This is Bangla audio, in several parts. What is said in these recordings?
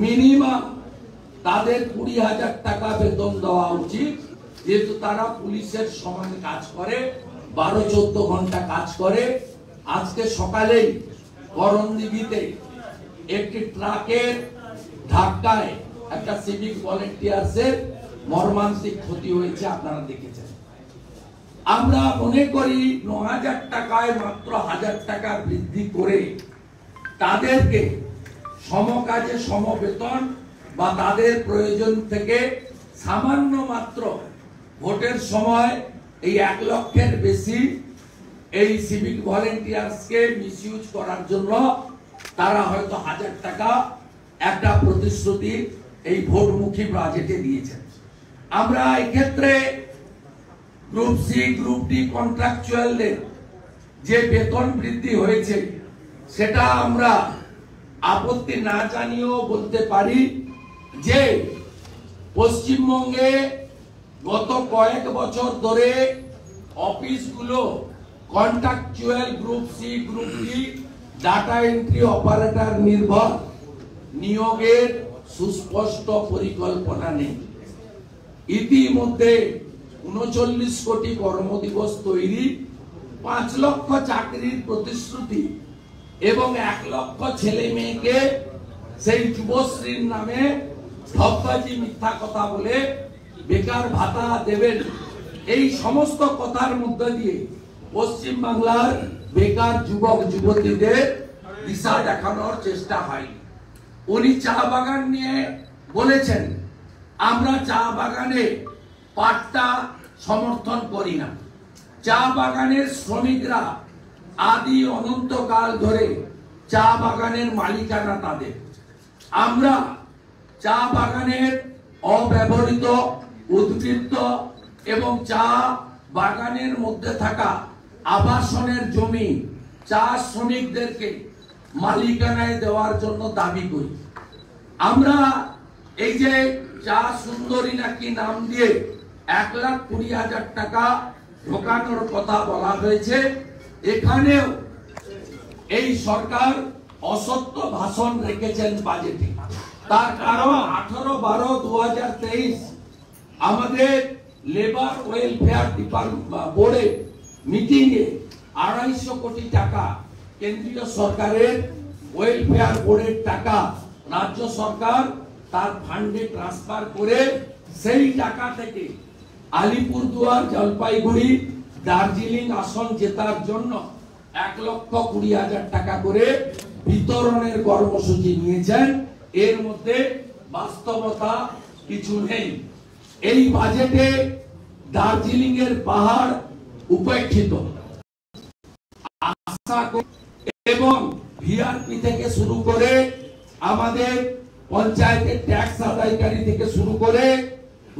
মিনিমাম তাদের 20,000 টাকা বেতন দেওয়া উচিত, যেহেতু তারা পুলিশের সমান কাজ করে, 12-14 ঘন্টা কাজ করে। আজকে সকালেই করণদিঘিতে একটি ট্রাকের ধাক্কায় একটা সিভিক ভলেন্টিয়ার্সের মর্মান্তিক ক্ষতি হয়েছে, আপনারা দেখেছেন। আমরা মনে করি 9,000 টাকায় মাত্র 1,000 টাকা বৃদ্ধি করে তাদেরকে সমকাজে সমবেতন বা তাদের প্রয়োজন থেকে সামান্য মাত্র ভোটের সময় এই 1 লক্ষের বেশি এই সিভিক ভলেন্টিয়ার্সকে মিসইউজ করার জন্য তারা হয়তো 1,000 টাকা একটা প্রতিশ্রুতি এই ভোটমুখী বাজেটে দিয়েছেন। আমরা এই ক্ষেত্রে গ্রুপ সি গ্রুপ ডি কন্ট্রাকচুয়ালদের যে বেতন বৃদ্ধি হয়েছে সেটা আমরা আপত্তি না জানিয়েও বলতে পারি যে পশ্চিমবঙ্গে গত কয়েক বছর ধরে অফিসগুলো contractual group C group D data entry operator নির্ভর নিয়োগের সুস্পষ্ট পরিকল্পনা নেই। ইতিমধ্যে 39 কোটি কর্মদিবস তৈরি, 5 লক্ষ চাকরির প্রতিশ্রুতি এবং 1 লক্ষ ছেলে মেয়েকে সেই যুবশ্রীর নামে ঠকবাজি মিথ্যা কথা বলে বেকার ভাতা দেবেন, এই সমস্ত কথার মধ্যে দিয়ে পশ্চিম বাংলার বেকার যুবক যুবতীদের দিশা দেখানোর চেষ্টা হয়। উনি চা বাগান নিয়ে বলেছেন, আমরা চা বাগানে পাট্টা সমর্থন করি না। চা বাগানের শ্রমিকরা আদি অনন্তকাল ধরে চা বাগানের মালিকানা তাদের। আমরা চা বাগানের অব্যবহৃত উদ্বৃত্ত এবং চা বাগানের মধ্যে থাকা আবাসনের জমি চা শ্রমিকদেরকে মালিকানায় দেওয়ার জন্য দাবি করি। আমরা এই যে চা সুন্দরী নাকি নাম দিয়ে 1,20,000 টাকা ঢোকানোর কথা বলা হয়েছে, এখানেও এই সরকার অসত্য ভাষণ রেখেছেন বাজেটে। তার কারণ 18/12/2023 আমাদের লেবার ওয়েলফেয়ার বোর্ডে মিটিংয়ে 250 কোটি টাকা কেন্দ্রীয় সরকারের ওয়েলফেয়ার বোর্ডের টাকা রাজ্য সরকার তার ফান্ডে ট্রান্সফার করে সেই টাকা থেকে আলিপুরদুয়ার, জলপাইগুড়ি, দার্জিলিং আসন জেতার জন্য 1,20,000 টাকা করে বিতরণের কর্মসূচি নিয়েছেন। এর মধ্যে বাস্তবতা কিছু নেই। এই বাজেটে দার্জিলিং এর পাহাড় উপেক্ষিত এবং ভিআরপি থেকে শুরু করে আমাদের পঞ্চায়েতের ট্যাক্স আদায়কারী থেকে শুরু করে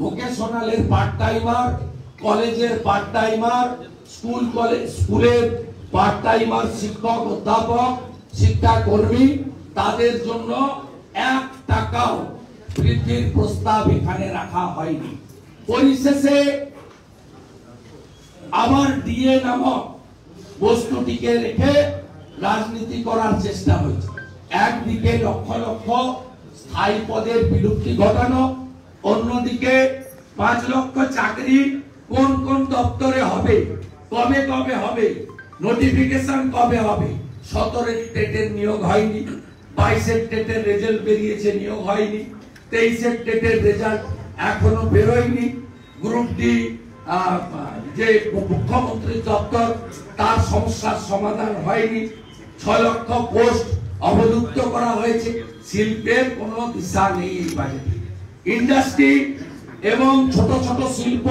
ভোকেশনালের পার্ট টাইমার, কলেজের পার্ট টাইমার, স্কুলের পার্ট টাইমার, শিক্ষক অধ্যাপক, শিক্ষাকর্মী, তাদের জন্য 1 টাকাও বৃদ্ধির প্রস্তাব এখানে রাখা হয়নি। পরিশেষে আবার ডিএ নামক বস্তুটিকে রেখে রাজনীতি করার চেষ্টা হয়েছে। একদিকে লক্ষ লক্ষ স্থায়ী পদের বিলুপ্তি ঘটানো, অন্যদিকে 5 লক্ষ চাকরি কোন কোন দপ্তরে হবে, কবে কবে হবে, নোটিফিকেশন কবে হবে। 17 টেটের নিয়োগ হয়নি, 22 টেটের রেজাল্ট বেরিয়েছে, নিয়োগ হয়নি, 23 টেটের রেজাল্ট এখনো বেরোয়নি। গ্রুপ ডি যে মুখ্যমন্ত্রী দপ্তর তার সমস্যার সমাধান হয়নি। 6 লক্ষ পোস্ট অবলুপ্ত করা হয়েছে। শিল্পের কোনো দিশা নেই এই বাজেটে। ইন্ডাস্ট্রি এবং ছোট ছোট শিল্প